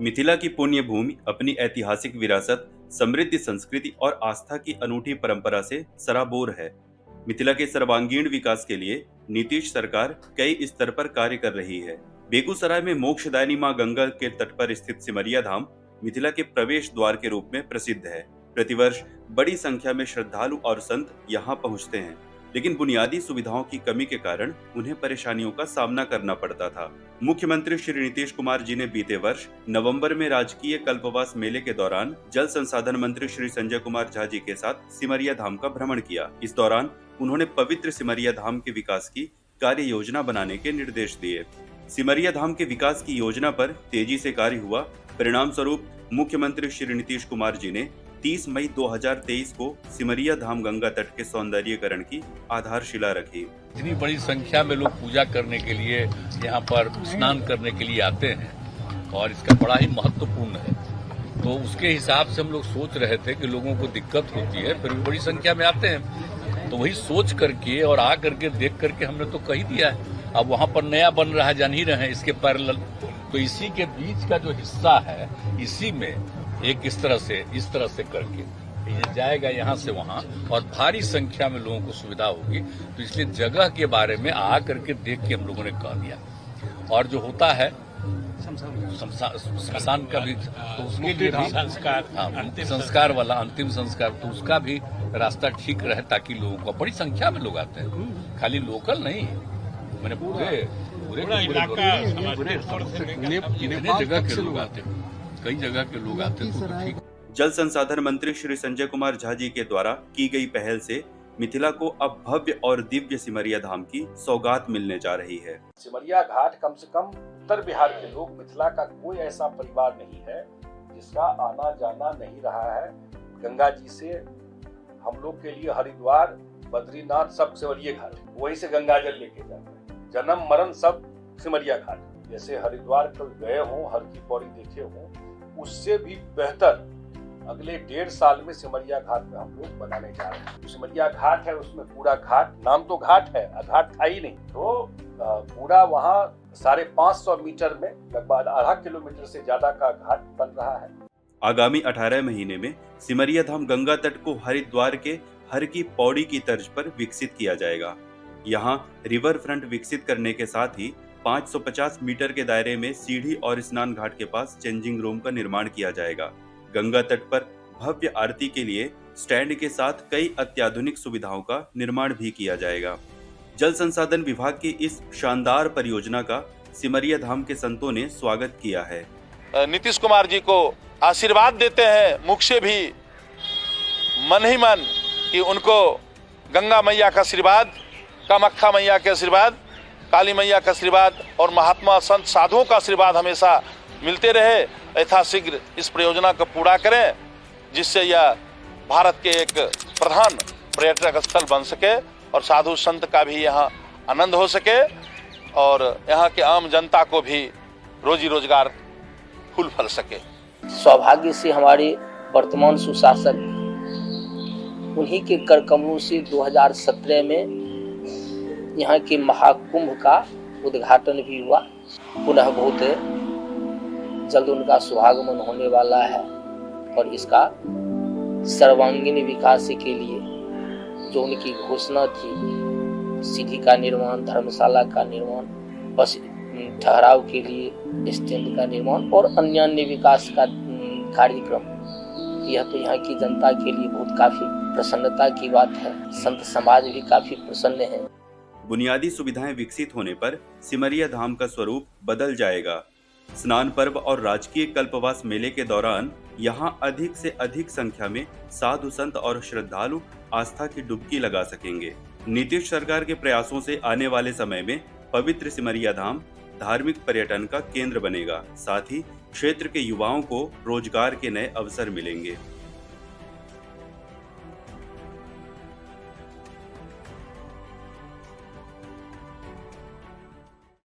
मिथिला की पुण्य भूमि अपनी ऐतिहासिक विरासत, समृद्ध संस्कृति और आस्था की अनूठी परंपरा से सराबोर है। मिथिला के सर्वांगीण विकास के लिए नीतीश सरकार कई स्तर पर कार्य कर रही है। बेगूसराय में मोक्षदायिनी मां गंगा के तट पर स्थित सिमरिया धाम मिथिला के प्रवेश द्वार के रूप में प्रसिद्ध है। प्रतिवर्ष बड़ी संख्या में श्रद्धालु और संत यहाँ पहुँचते हैं, लेकिन बुनियादी सुविधाओं की कमी के कारण उन्हें परेशानियों का सामना करना पड़ता था। मुख्यमंत्री श्री नीतीश कुमार जी ने बीते वर्ष नवंबर में राजकीय कल्पवास मेले के दौरान जल संसाधन मंत्री श्री संजय कुमार झा जी के साथ सिमरिया धाम का भ्रमण किया। इस दौरान उन्होंने पवित्र सिमरिया धाम के विकास की कार्य योजना बनाने के निर्देश दिए। सिमरिया धाम के विकास की योजना पर तेजी से कार्य हुआ। परिणाम स्वरूप मुख्यमंत्री श्री नीतीश कुमार जी ने 30 मई 2023 को सिमरिया धाम गंगा तट के सौंदर्यीकरण की आधारशिला रखी। इतनी बड़ी संख्या में लोग पूजा करने के लिए, यहाँ पर स्नान करने के लिए आते हैं और इसका बड़ा ही महत्वपूर्ण है। तो उसके हिसाब से हम लोग सोच रहे थे कि लोगों को दिक्कत होती है, फिर भी बड़ी संख्या में आते हैं, तो वही सोच करके और आ करके देख करके हमने तो कही दिया है। अब वहाँ पर नया बन रहा है, जान ही रहे हैं, इसके पैरेलल, तो इसी के बीच का जो हिस्सा है, इसी में एक इस तरह से करके ये जाएगा यहाँ से वहाँ, और भारी संख्या में लोगों को सुविधा होगी। तो इसलिए जगह के बारे में आ करके देख के हम लोगों ने कह दिया। और जो होता है शमशान का भी, तो उसके लिए भी संस्कार वाला अंतिम संस्कार, तो उसका भी रास्ता ठीक रहे, ताकि लोगों को, बड़ी संख्या में लोग आते हैं, खाली लोकल नहीं, मैंने पूरे जगह के लोग आते हैं, कई जगह के लोग आते हैं, तो ठीक। जल संसाधन मंत्री श्री संजय कुमार झा जी के द्वारा की गई पहल से मिथिला को अब भव्य और दिव्य सिमरिया धाम की सौगात मिलने जा रही है। सिमरिया घाट कम से कम उत्तर बिहार के लोग, मिथिला का कोई ऐसा परिवार नहीं है जिसका आना जाना नहीं रहा है। गंगा जी से हम लोग के लिए हरिद्वार, बद्रीनाथ सब सिमरिया घाट, वहीं से गंगा जल लेके जाते हैं। जन्म मरण सब सिमरिया घाट। जैसे हरिद्वार कल गए हों, हर की पौड़ी देखे हों, उससे भी बेहतर अगले 1.5 साल में सिमरिया घाट में हम लोग बनाने जा रहे हैं। सिमरिया घाट है, उसमें पूरा घाट, नाम तो घाट है, घाट था ही नहीं, तो पूरा वहाँ 550 मीटर में लगभग आधा किलोमीटर से ज्यादा का घाट बन रहा है। आगामी 18 महीने में सिमरिया धाम गंगा तट को हरिद्वार के हर की पौड़ी की तर्ज पर विकसित किया जाएगा। यहाँ रिवर फ्रंट विकसित करने के साथ ही 550 मीटर के दायरे में सीढ़ी और स्नान घाट के पास चेंजिंग रूम का निर्माण किया जाएगा। गंगा तट पर भव्य आरती के लिए स्टैंड के साथ कई अत्याधुनिक सुविधाओं का निर्माण भी किया जाएगा। जल संसाधन विभाग की इस शानदार परियोजना का सिमरिया धाम के संतों ने स्वागत किया है। नीतीश कुमार जी को आशीर्वाद देते हैं, मुख से भी मन ही मन, कि उनको गंगा मैया का आशीर्वाद, कामाख्या मैया के आशीर्वाद, काली मैया का आशीर्वाद और महात्मा संत साधुओं का आशीर्वाद हमेशा मिलते रहे। यथाशीघ्र इस परियोजना को पूरा करें, जिससे यह भारत के एक प्रधान पर्यटक स्थल बन सके और साधु संत का भी यहाँ आनंद हो सके और यहाँ के आम जनता को भी रोजी रोजगार फूल फल सके। सौभाग्य से हमारे वर्तमान सुशासक, उन्हीं के कर कमलों से 2017 में यहाँ के महाकुंभ का उद्घाटन भी हुआ। पुनः बहुत जल्द उनका सुहागमन होने वाला है और इसका सर्वांगीण विकास के लिए जो उनकी घोषणा थी, सीढ़ी का निर्माण, धर्मशाला का निर्माण, बस ठहराव के लिए स्टैंड का निर्माण और अन्य विकास का कार्यक्रम, यह तो यहाँ की जनता के लिए बहुत काफी प्रसन्नता की बात है। संत समाज भी काफी प्रसन्न है। बुनियादी सुविधाएं विकसित होने पर सिमरिया धाम का स्वरूप बदल जाएगा। स्नान पर्व और राजकीय कल्पवास मेले के दौरान यहाँ अधिक से अधिक संख्या में साधु संत और श्रद्धालु आस्था की डुबकी लगा सकेंगे। नीतीश सरकार के प्रयासों से आने वाले समय में पवित्र सिमरिया धाम धार्मिक पर्यटन का केंद्र बनेगा। साथ ही क्षेत्र के युवाओं को रोजगार के नए अवसर मिलेंगे।